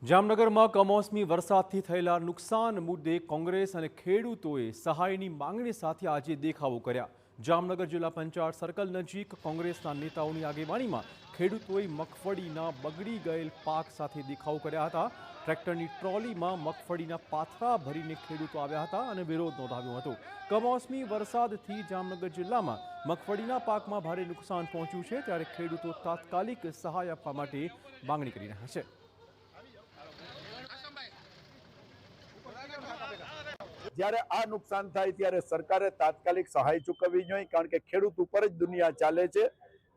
જામનગરમાં કમોસમી વરસાદથી થયેલા નુકસાન મુદ્દે કોંગ્રેસ અને ખેડૂતોએ સહાયની માંગણી સાથે આજે દેખાવો કર્યા। જામનગર જિલ્લા પંચાયત સર્કલ નજીક કોંગ્રેસના નેતાઓની આગેવાનીમાં ખેડૂતોએ મગફળીના બગડી ગયેલ પાક સાથે દેખાવો કર્યા હતા। ટ્રેક્ટરની ટ્રોલીમાં મગફળીના પાથરા ભરીને ખેડૂતો આવ્યા હતા અને વિરોધ નોંધાવ્યો હતો। કમોસમી વરસાદથી જામનગર જિલ્લામાં મગફળીના પાકમાં ભારે નુકસાન પહોંચ્યું છે, ત્યારે ખેડૂતો તાત્કાલિક સહાય આપવા માટે માંગણી કરી રહ્યા છે। જ્યારે આ નુકસાન થાય ત્યારે સરકારે તાત્કાલિક સહાય ચૂકવવી જોઈએ, કારણ કે ખેડૂત ઉપર જ દુનિયા ચાલે છે।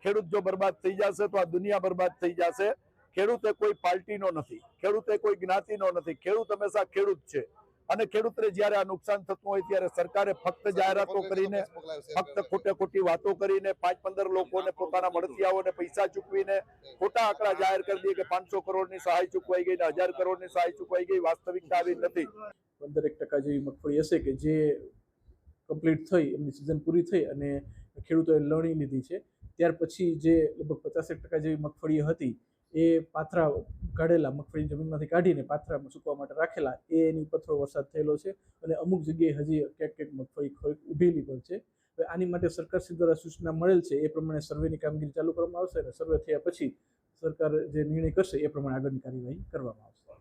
ખેડૂત જો બરબાદ થઈ જશે તો આ દુનિયા બરબાદ થઈ જશે। ખેડૂત એ કોઈ પાર્ટીનો નથી, ખેડૂત એ કોઈ જ્ઞાતિનો નથી, ખેડૂત હંમેશા ખેડૂત છે। અને ખેડૂતને જ્યારે આ નુકસાન થતું હોય ત્યારે સરકારે ફક્ત જાહેરાતો કરીને, ફક્ત ખોટી વાતો કરીને 5-15 લોકોને પોતાના મળતિયાઓને પૈસા ચૂકવીને ખોટા આંકડા જાહેર કરી દે કે 500 કરોડની સહાય ચૂકવાઈ ગઈ ને 1000 કરોડની સહાય ચૂકવાઈ ગઈ। વાસ્તવિકતા આવી નથી। 15% જેવી મગફળી હશે કે જે કમ્પ્લીટ થઈ, એમની સિઝન પૂરી થઈ અને ખેડૂતોએ લણી લીધી છે। ત્યાર પછી જે લગભગ 50% જેવી મગફળી હતી એ પાથરા કાઢેલા, મગફળી જમીનમાંથી કાઢીને પાથરામાં સૂકવવા માટે રાખેલા, એની ઉપર થોડો વરસાદ થયેલો છે અને અમુક જગ્યાએ હજી ક્યાંક મગફળી ઊભેલી પણ છે। હવે આની માટે સરકારશ્રી દ્વારા સૂચના મળેલ છે, એ પ્રમાણે સર્વેની કામગીરી ચાલુ કરવામાં આવશે અને સર્વે થયા પછી સરકાર જે નિર્ણય કરશે એ પ્રમાણે આગળની કાર્યવાહી કરવામાં આવશે।